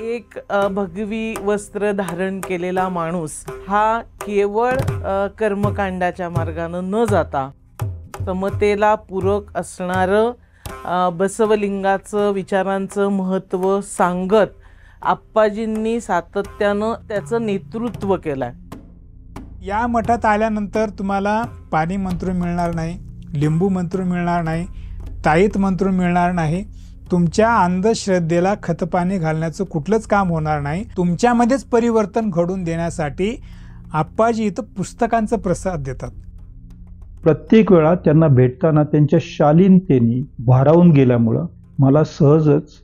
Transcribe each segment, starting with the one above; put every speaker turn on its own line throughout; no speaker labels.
एक भगवी वस्त्र धारण केलेला माणूस हा केवळ कर्मकांडाच्या मार्गाने न जाता समतेला पूरक असणारं बसवलिंगाचं विचारांचं महत्त्व सांगत आप्पाजींनी सातत्यानं त्याचं नेतृत्व केलंय।
या मठात आल्यानंतर तुम्हाला पाणी मंत्र मिळणार नाही, लिंबू मंत्र मिळणार नाही, ताईत मंत्र मिळणार नाही, तुमच्या अंधश्रद्धेला खतपाणी घालण्याचं कुठलंच काम होणार नाही। तुमच्यामध्येच परिवर्तन घडून देण्यासाठी आप्पाजी इथं पुस्तकांचा प्रसाद देतात।
प्रत्येक वेळा त्यांना भेटताना त्यांच्या शालीनतेने भारावून गेल्यामुळं मला सहजच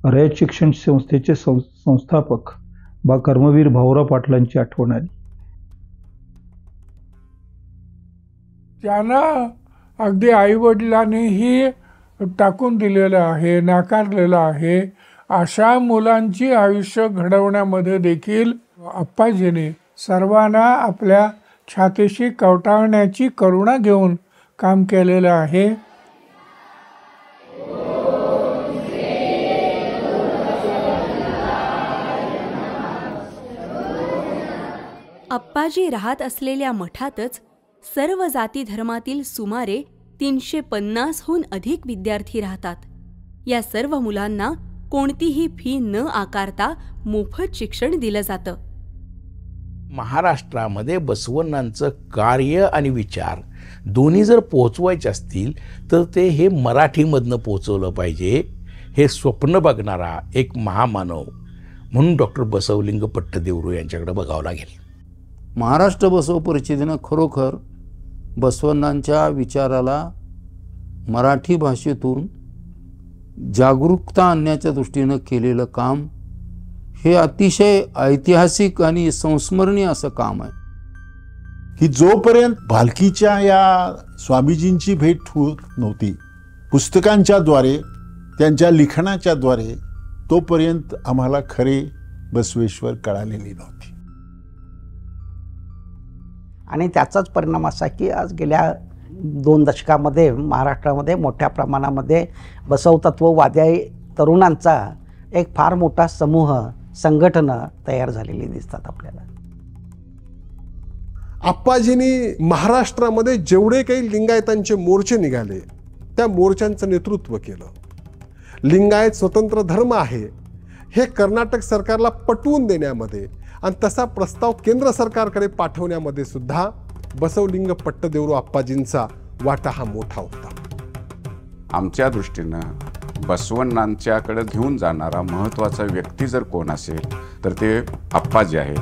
रयत शिक्षण संस्थेचे संस्थापक कर्मवीर भाऊराव पाटलांची आठवण आली।
त्यांना अगदी आईवडिलांनीही टाकून दिलेलं आहे, नाकारलेलं आहे। अशा मुलांची आयुष्य घडवण्यामध्ये देखील आप्पाजीने सर्वांना आपल्या छातीशी कवटाळण्याची करुणा घेऊन काम केलेलं आहे।
आप्पाजी राहत असलेल्या मठातच सर्व जाती धर्मातील सुमारे 350हून अधिक विद्यार्थी राहतात। या सर्व मुलांना कोणतीही फी न आकारता मोफत शिक्षण दिलं जातं।
महाराष्ट्रामध्ये बसवण्णांचं कार्य आणि विचार दोन्ही जर पोहोचवायचे असतील तर ते हे मराठीमधनं पोहोचवलं पाहिजे। हे स्वप्न बघणारा एक महामानव म्हणून डॉक्टर बसवलिंग पट्टदेवरू यांच्याकडे बघावं लागेल।
महाराष्ट्र बसव परिषदेनं खरोखर बसवण्णांच्या विचाराला मराठी भाषेतून जागरूकता आणण्याच्या दृष्टीनं केलेलं काम हे अतिशय ऐतिहासिक आणि संस्मरणीय असं काम आहे
की जोपर्यंत भालकीच्या या स्वामीजींची भेट होत नव्हती पुस्तकांच्या द्वारे त्यांच्या लिखाणाच्या द्वारे तोपर्यंत आम्हाला खरे बसवेश्वर कळालेली नव्हती।
आणि त्याचाच परिणाम असा की आज गेल्या 2 दशकामध्ये महाराष्ट्रामध्ये मोठ्या प्रमाणामध्ये बसवतत्ववादी तरुणांचा एक फार मोठा समूह संघटना तयार झालेली दिसतात आपल्याला।
आप्पाजींनी महाराष्ट्रामध्ये जेवढे काही लिंगायतांचे मोर्चे निघाले त्या मोर्चांचं नेतृत्व केलं। लिंगायत स्वतंत्र धर्म आहे हे कर्नाटक सरकारला पटवून देण्यामध्ये आणि तसा प्रस्ताव केंद्र सरकारकडे पाठवण्यामध्ये सुद्धा बसवलिंग पट्टदेवरू आप्पाजींचा वाटा हा मोठा होता।
आमच्या दृष्टीनं बसवण्णांच्याकडे घेऊन जाणारा महत्त्वाचा व्यक्ती जर कोण असेल तर ते आप्पाजी आहेत।